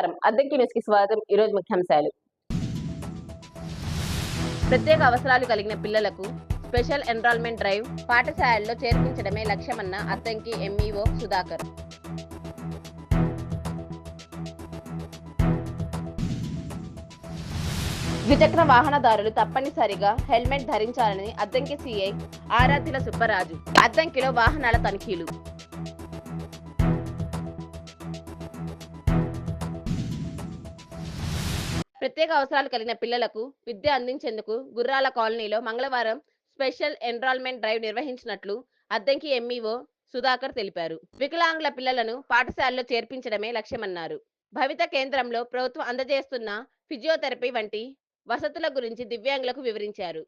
నమస్కారం. అద్దెకి న్యూస్ కి స్వాగతం. ఈరోజు ముఖ్యాంశాలు. ప్రత్యేక అవసరాలు కలిగిన పిల్లలకు స్పెషల్ ఎన్రోల్మెంట్ డ్రైవ్ పాఠశాలల్లో చేర్పించడమే లక్ష్యమన్న అద్దంకి ఎంఈఓ సుధాకర్. ద్విచక్ర వాహనదారులు తప్పనిసరిగా హెల్మెట్ ధరించాలని అద్దంకి సిఐ ఆరాధ్యుల సుబ్బరాజు. అద్దంకిలో వాహనాల తనిఖీలు. ప్రత్యేక అవసరాలు కలిగిన పిల్లలకు విద్య అందించేందుకు గుర్రాల కాలనీలో మంగళవారం స్పెషల్ ఎన్రోల్మెంట్ డ్రైవ్ నిర్వహించినట్లు అద్దంకి ఎంఈఓ సుధాకర్ తెలిపారు. వికలాంగుల పిల్లలను పాఠశాలలో చేర్పించడమే లక్ష్యమన్నారు. భవిత కేంద్రంలో ప్రభుత్వం అందజేస్తున్న ఫిజియోథెరపీ వంటి వసతుల గురించి దివ్యాంగులకు వివరించారు.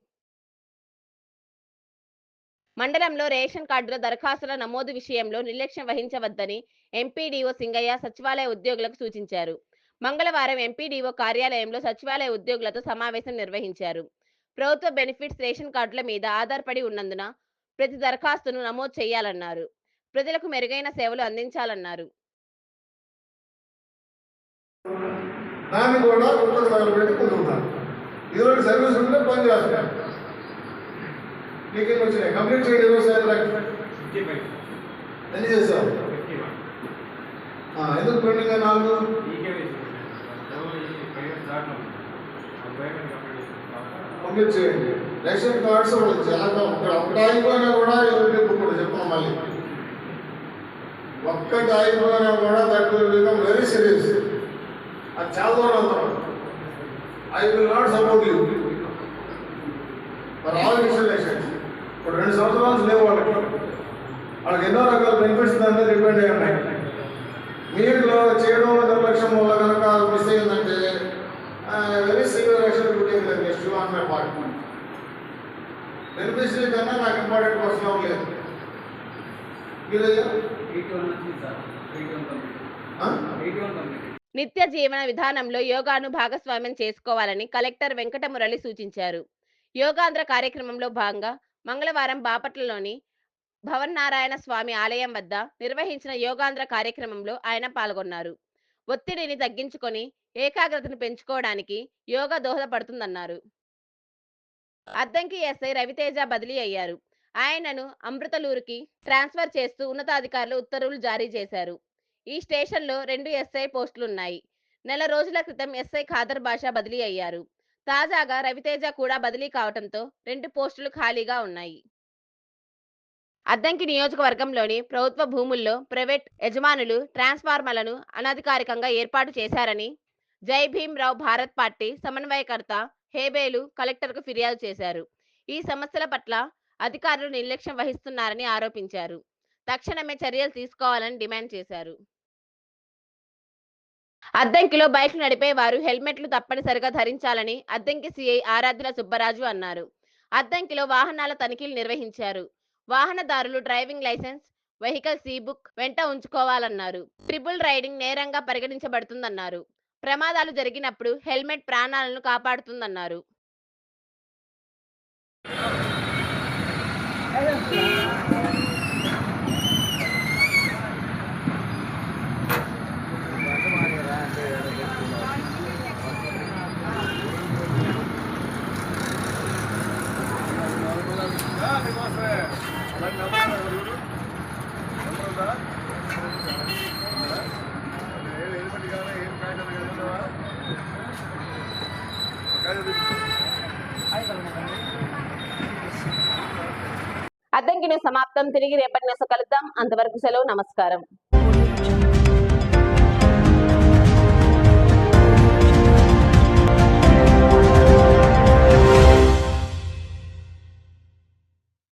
మండలంలో రేషన్ కార్డుల దరఖాస్తుల నమోదు విషయంలో నిర్లక్ష్యం వహించవద్దని ఎంపీడీఓ సింగయ్య సచివాలయ ఉద్యోగులకు సూచించారు. మంగళవారం ఎంపీడీఓ కార్యాలయంలో సచివాలయ ఉద్యోగులతో సమావేశం నిర్వహించారు. ప్రభుత్వ బెనిఫిట్స్ రేషన్ కార్డుల మీద ఆధారపడి ఉన్నందున ప్రతి దరఖాస్తును నమోదు చేయాలన్నారు. ప్రజలకు మెరుగైన సేవలు అందించాలన్నారు. ఎందుకు పెండింగ్ నాలుగు పంపించేయండి. రేషన్ కార్డ్స్ చాలా ఒక్కటి ఆగిపోయినా కూడా ఎవరికి ఇప్పుడు చెప్తాం. మళ్ళీ ఒక్కటి ఆగిపోయినా కూడా that will become very serious. అది చాలా దూరం వెళ్తాం. I will not support you for all installations. ఇప్పుడు 2 సంవత్సరాలు లేవు వాళ్ళకి ఎన్నో రకాల బెనిఫిట్స్ దాని మీద డిపెండ్ అయ్యి ఉన్నాయి. మీరు చేయడంలో నిర్లక్ష్యం వల్ల కనుక మిస్ అయిందంటే very severe action putting next on my part. Beneficiary కన్నా నాకు ఇంపార్టెంట్ పర్సన్ లేదు. నిత్య జీవన విధానంలో యోగాను భాగస్వామ్యం చేసుకోవాలని కలెక్టర్ వెంకట మురళి సూచించారు. యోగాంధ్ర కార్యక్రమంలో భాగంగా మంగళవారం బాపట్లలోని భవన్నారాయణ స్వామి ఆలయం వద్ద నిర్వహించిన యోగాంధ్ర కార్యక్రమంలో ఆయన పాల్గొన్నారు. ఒత్తిడిని తగ్గించుకొని ఏకాగ్రతను పెంచుకోవడానికి యోగా దోహదపడుతుందన్నారు. అద్దంకి ఎస్ఐ రవితేజ బదిలీ అయ్యారు. ఆయనను అమృతలూరుకి ట్రాన్స్ఫర్ చేస్తూ ఉన్నతాధికారులు ఉత్తర్వులు జారీ చేశారు. ఈ స్టేషన్లో 2 ఎస్ఐ పోస్టులున్నాయి. నెల రోజుల క్రితం ఎస్ఐ ఖాదర్ బాషా బదిలీ అయ్యారు. తాజాగా రవితేజ కూడా బదిలీ కావడంతో 2 పోస్టులు ఖాళీగా ఉన్నాయి. అద్దంకి నియోజకవర్గంలోని ప్రభుత్వ భూముల్లో ప్రైవేట్ యజమానులు ట్రాన్స్ఫార్మర్లను అనధికారికంగా ఏర్పాటు చేశారని జై భీమ్ రావ్ భారత్ పార్టీ సమన్వయకర్త హేబేలు కలెక్టర్కు ఫిర్యాదు చేశారు. ఈ సమస్యల పట్ల అధికారులు నిర్లక్ష్యం వహిస్తున్నారని ఆరోపించారు. తక్షణమే చర్యలు తీసుకోవాలని డిమాండ్ చేశారు. అద్దంకిలో బైక్లు నడిపే వారు హెల్మెట్లు తప్పనిసరిగా ధరించాలని అద్దంకి సిఐ ఆరాధ్యుల సుబ్బరాజు అన్నారు. అద్దంకిలో వాహనాల తనిఖీలు నిర్వహించారు. వాహనదారులు driving licence, vehicle C book వెంట ఉంచుకోవాలన్నారు. Triple riding నేరంగా పరిగణించబడుతుందన్నారు. ప్రమాదాలు జరిగినప్పుడు హెల్మెట్ ప్రాణాలను కాపాడుతుందన్నారు. అద్దంకి న్యూస్ సమాప్తం. తిరిగి రేపటి న్యూస్ కలుద్దాం. అంతవరకు సెలవు. నమస్కారం.